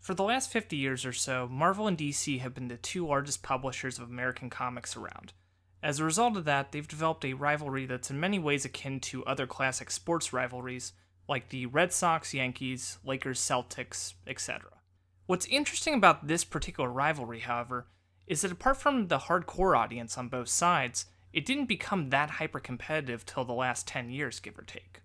For the last 50 years or so, Marvel and DC have been the two largest publishers of American comics around. As a result of that, they've developed a rivalry that's in many ways akin to other classic sports rivalries, like the Red Sox, Yankees, Lakers, Celtics, etc. What's interesting about this particular rivalry, however, is that apart from the hardcore audience on both sides, it didn't become that hyper-competitive till the last 10 years, give or take.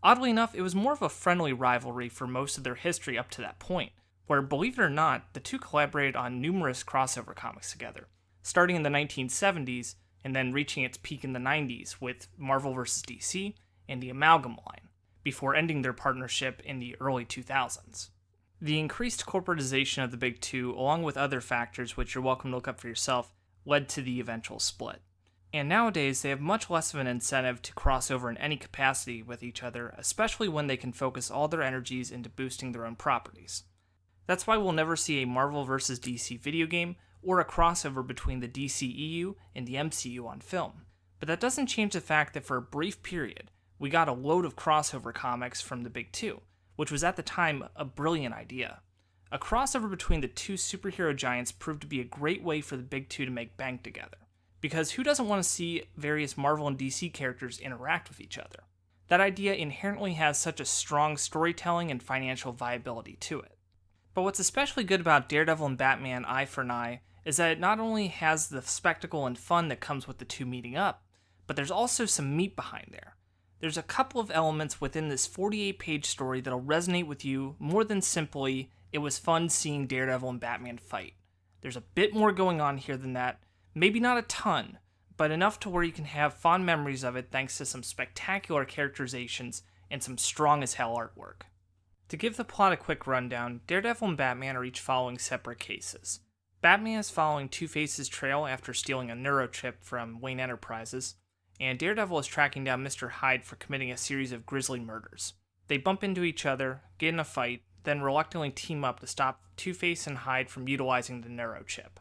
Oddly enough, it was more of a friendly rivalry for most of their history up to that point, where, believe it or not, the two collaborated on numerous crossover comics together, starting in the 1970s and then reaching its peak in the 90s with Marvel vs. DC and the Amalgam line, before ending their partnership in the early 2000s. The increased corporatization of the big two, along with other factors which you're welcome to look up for yourself, led to the eventual split. And nowadays, they have much less of an incentive to cross over in any capacity with each other, especially when they can focus all their energies into boosting their own properties. That's why we'll never see a Marvel vs. DC video game or a crossover between the DCEU and the MCU on film. But that doesn't change the fact that for a brief period, we got a load of crossover comics from the big two, which was at the time a brilliant idea. A crossover between the two superhero giants proved to be a great way for the big two to make bank together, because who doesn't want to see various Marvel and DC characters interact with each other? That idea inherently has such a strong storytelling and financial viability to it. But what's especially good about Daredevil and Batman Eye for an Eye is that it not only has the spectacle and fun that comes with the two meeting up, but there's also some meat behind there. There's a couple of elements within this 48-page story that'll resonate with you more than simply, it was fun seeing Daredevil and Batman fight. There's a bit more going on here than that, maybe not a ton, but enough to where you can have fond memories of it thanks to some spectacular characterizations and some strong as hell artwork. To give the plot a quick rundown, Daredevil and Batman are each following separate cases. Batman is following Two-Face's trail after stealing a neurochip from Wayne Enterprises, and Daredevil is tracking down Mr. Hyde for committing a series of grisly murders. They bump into each other, get in a fight, then reluctantly team up to stop Two-Face and Hyde from utilizing the neurochip.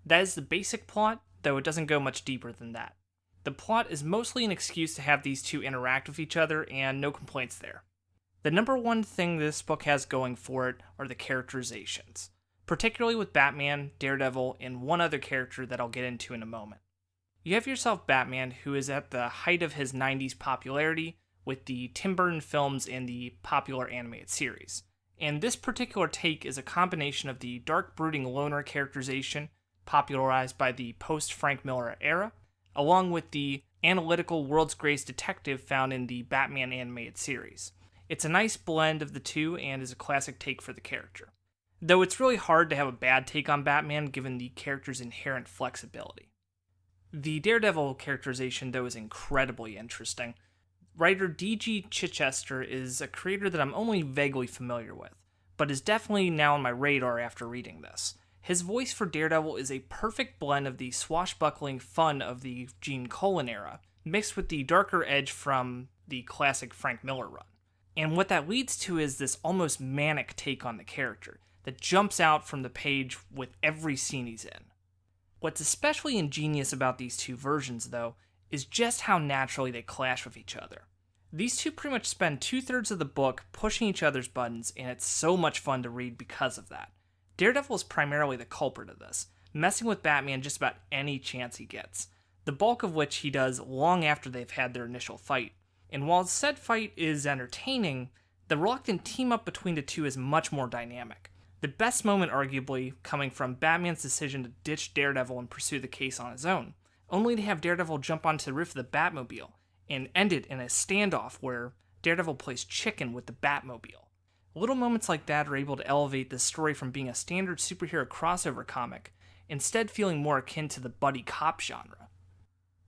That is the basic plot, though it doesn't go much deeper than that. The plot is mostly an excuse to have these two interact with each other, and no complaints there. The number one thing this book has going for it are the characterizations, particularly with Batman, Daredevil, and one other character that I'll get into in a moment. You have yourself Batman, who is at the height of his 90s popularity with the Tim Burton films and the popular animated series. And this particular take is a combination of the dark brooding loner characterization popularized by the post-Frank Miller era, along with the analytical world's greatest detective found in the Batman animated series. It's a nice blend of the two and is a classic take for the character. Though it's really hard to have a bad take on Batman given the character's inherent flexibility. The Daredevil characterization, though, is incredibly interesting. Writer D.G. Chichester is a creator that I'm only vaguely familiar with, but is definitely now on my radar after reading this. His voice for Daredevil is a perfect blend of the swashbuckling fun of the Gene Colan era, mixed with the darker edge from the classic Frank Miller run. And what that leads to is this almost manic take on the character that jumps out from the page with every scene he's in. What's especially ingenious about these two versions, though, is just how naturally they clash with each other. These two pretty much spend 2/3 of the book pushing each other's buttons, and it's so much fun to read because of that. Daredevil is primarily the culprit of this, messing with Batman just about any chance he gets, the bulk of which he does long after they've had their initial fight. And while said fight is entertaining, the reluctant team-up between the two is much more dynamic. The best moment, arguably, coming from Batman's decision to ditch Daredevil and pursue the case on his own, only to have Daredevil jump onto the roof of the Batmobile, and end it in a standoff where Daredevil plays chicken with the Batmobile. Little moments like that are able to elevate this story from being a standard superhero crossover comic, instead feeling more akin to the buddy cop genre.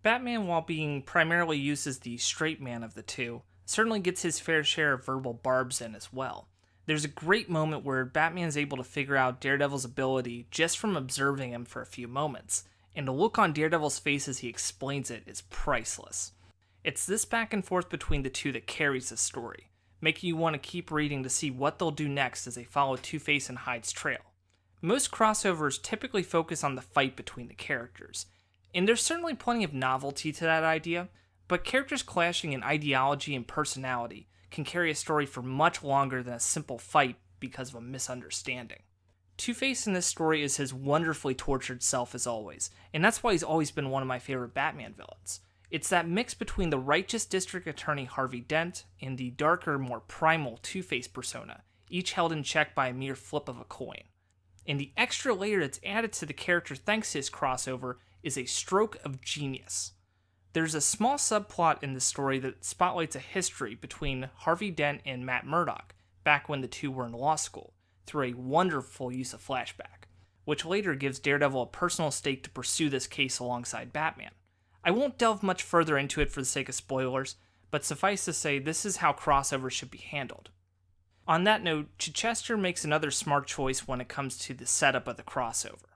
Batman, while being primarily used as the straight man of the two, certainly gets his fair share of verbal barbs in as well. There's a great moment where Batman is able to figure out Daredevil's ability just from observing him for a few moments, and the look on Daredevil's face as he explains it is priceless. It's this back and forth between the two that carries the story, making you want to keep reading to see what they'll do next as they follow Two-Face and Hyde's trail. Most crossovers typically focus on the fight between the characters, and there's certainly plenty of novelty to that idea, but characters clashing in ideology and personality can carry a story for much longer than a simple fight because of a misunderstanding. Two-Face in this story is his wonderfully tortured self as always, and that's why he's always been one of my favorite Batman villains. It's that mix between the righteous district attorney Harvey Dent and the darker, more primal Two-Face persona, each held in check by a mere flip of a coin. And the extra layer that's added to the character thanks to his crossover is a stroke of genius. There's a small subplot in the story that spotlights a history between Harvey Dent and Matt Murdock, back when the two were in law school, through a wonderful use of flashback, which later gives Daredevil a personal stake to pursue this case alongside Batman. I won't delve much further into it for the sake of spoilers, but suffice to say this is how crossovers should be handled. On that note, Chichester makes another smart choice when it comes to the setup of the crossover.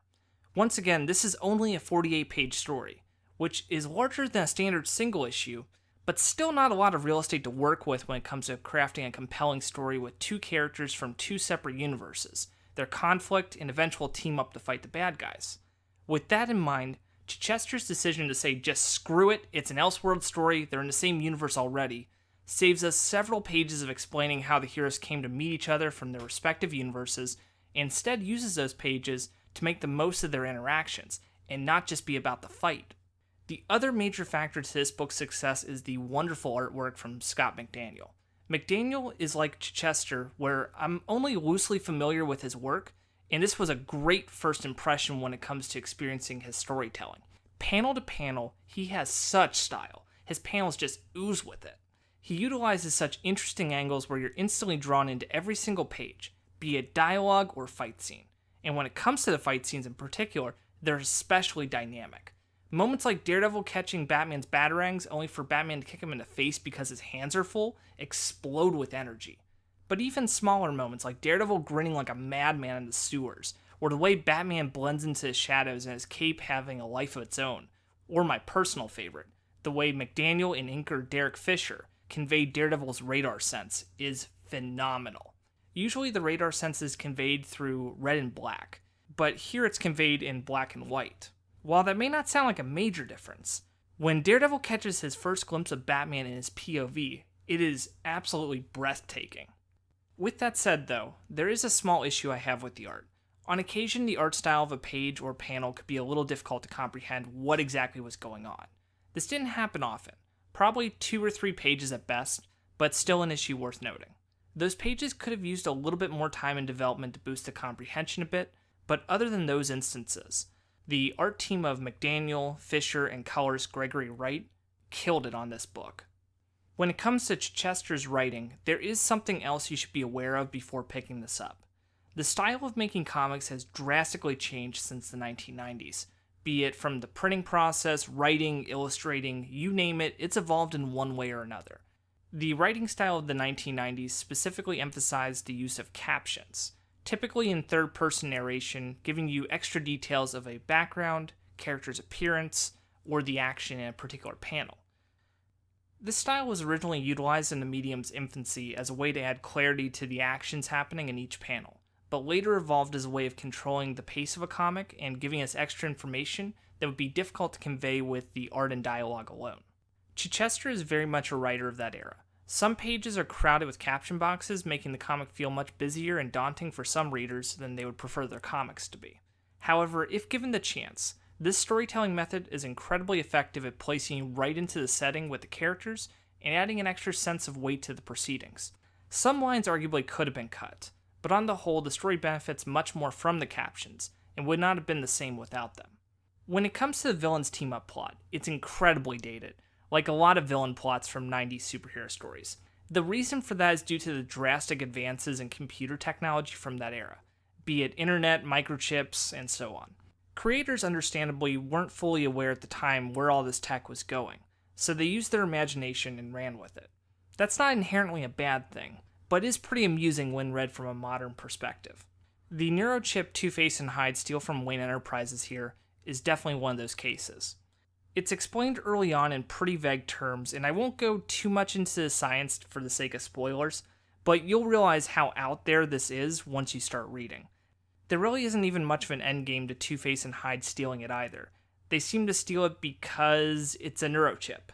Once again, this is only a 48-page story, which is larger than a standard single issue, but still not a lot of real estate to work with when it comes to crafting a compelling story with two characters from two separate universes, their conflict and eventual team up to fight the bad guys. With that in mind, Chichester's decision to say just screw it, it's an Elseworld story, they're in the same universe already, saves us several pages of explaining how the heroes came to meet each other from their respective universes, and instead uses those pages to make the most of their interactions, and not just be about the fight. The other major factor to this book's success is the wonderful artwork from Scott McDaniel. McDaniel is like Chichester, where I'm only loosely familiar with his work, and this was a great first impression when it comes to experiencing his storytelling. Panel to panel, he has such style. His panels just ooze with it. He utilizes such interesting angles where you're instantly drawn into every single page, be it dialogue or fight scene. And when it comes to the fight scenes in particular, they're especially dynamic. Moments like Daredevil catching Batman's batarangs only for Batman to kick him in the face because his hands are full explode with energy. But even smaller moments like Daredevil grinning like a madman in the sewers, or the way Batman blends into his shadows and his cape having a life of its own, or my personal favorite, the way McDaniel and inker Derek Fisher convey Daredevil's radar sense is phenomenal. Usually the radar sense is conveyed through red and black, but here it's conveyed in black and white. While that may not sound like a major difference, when Daredevil catches his first glimpse of Batman in his POV, it is absolutely breathtaking. With that said though, there is a small issue I have with the art. On occasion, the art style of a page or panel could be a little difficult to comprehend what exactly was going on. This didn't happen often, probably 2 or 3 pages at best, but still an issue worth noting. Those pages could have used a little bit more time in development to boost the comprehension a bit, but other than those instances, the art team of McDaniel, Fisher, and colorist Gregory Wright killed it on this book. When it comes to Chichester's writing, there is something else you should be aware of before picking this up. The style of making comics has drastically changed since the 1990s. Be it from the printing process, writing, illustrating, you name it, it's evolved in one way or another. The writing style of the 1990s specifically emphasized the use of captions, typically in third-person narration, giving you extra details of a background, character's appearance, or the action in a particular panel. This style was originally utilized in the medium's infancy as a way to add clarity to the actions happening in each panel, but later evolved as a way of controlling the pace of a comic and giving us extra information that would be difficult to convey with the art and dialogue alone. Chichester is very much a writer of that era. Some pages are crowded with caption boxes, making the comic feel much busier and daunting for some readers than they would prefer their comics to be. However, if given the chance, this storytelling method is incredibly effective at placing you right into the setting with the characters and adding an extra sense of weight to the proceedings. Some lines arguably could have been cut, but on the whole, the story benefits much more from the captions and would not have been the same without them. When it comes to the villains team-up plot, it's incredibly dated, like a lot of villain plots from 90s superhero stories. The reason for that is due to the drastic advances in computer technology from that era, be it internet, microchips, and so on. Creators understandably weren't fully aware at the time where all this tech was going, so they used their imagination and ran with it. That's not inherently a bad thing, but is pretty amusing when read from a modern perspective. The neurochip Two-Face and Hyde steal from Wayne Enterprises here is definitely one of those cases. It's explained early on in pretty vague terms, and I won't go too much into the science for the sake of spoilers, but you'll realize how out there this is once you start reading. There really isn't even much of an endgame to Two-Face and Hyde stealing it either. They seem to steal it because it's a neurochip.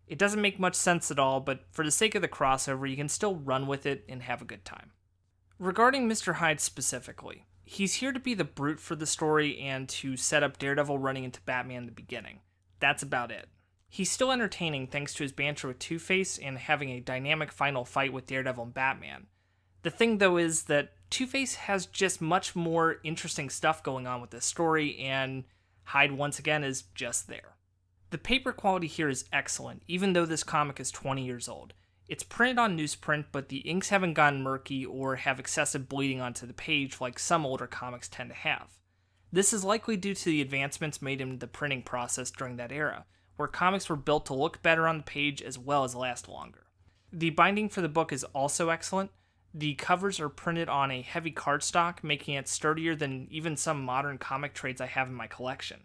It doesn't make much sense at all, but for the sake of the crossover, you can still run with it and have a good time. Regarding Mr. Hyde specifically, He's here to be the brute for the story and to set up Daredevil running into Batman in the beginning. That's about it. He's still entertaining thanks to his banter with Two-Face and having a dynamic final fight with Daredevil and Batman. The thing, though, is that Two-Face has just much more interesting stuff going on with this story, and Hyde, once again, is just there. The paper quality here is excellent, even though this comic is 20 years old. It's printed on newsprint, but the inks haven't gone murky or have excessive bleeding onto the page like some older comics tend to have. This is likely due to the advancements made in the printing process during that era, where comics were built to look better on the page as well as last longer. The binding for the book is also excellent. The covers are printed on a heavy cardstock, making it sturdier than even some modern comic trades I have in my collection.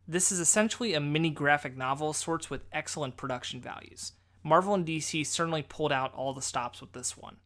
This is essentially a mini graphic novel of sorts with excellent production values. Marvel and DC certainly pulled out all the stops with this one.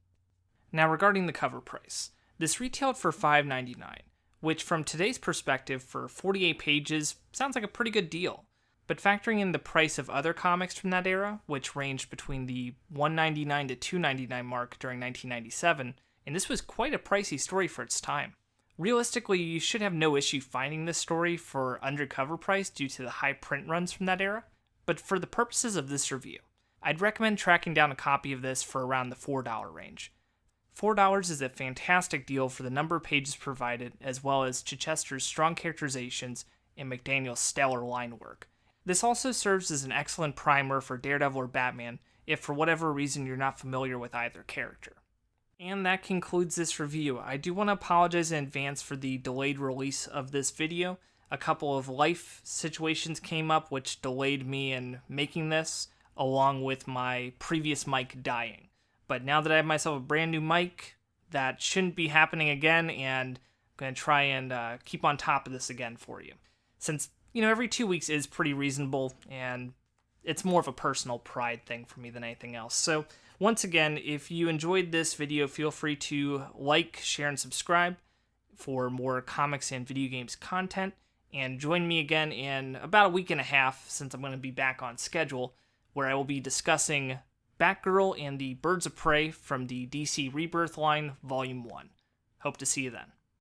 Now regarding the cover price, this retailed for $5.99, which from today's perspective for 48 pages sounds like a pretty good deal. But factoring in the price of other comics from that era, which ranged between the $1.99 to $2.99 mark during 1997, and this was quite a pricey story for its time. Realistically, you should have no issue finding this story for undercover price due to the high print runs from that era, but for the purposes of this review, I'd recommend tracking down a copy of this for around the $4 range. $4 is a fantastic deal for the number of pages provided, as well as Chichester's strong characterizations and McDaniel's stellar line work. This also serves as an excellent primer for Daredevil or Batman if for whatever reason you're not familiar with either character. And that concludes this review. I do want to apologize in advance for the delayed release of this video. A couple of life situations came up which delayed me in making this, along with my previous mic dying. But now that I have myself a brand new mic, that shouldn't be happening again, and I'm going to try and keep on top of this again for you. Since, every 2 weeks is pretty reasonable, and it's more of a personal pride thing for me than anything else. So, once again, if you enjoyed this video, feel free to like, share, and subscribe for more comics and video games content, and join me again in about a week and a half, since I'm going to be back on schedule, where I will be discussing Batgirl and the Birds of Prey from the DC Rebirth line, Volume 1. Hope to see you then.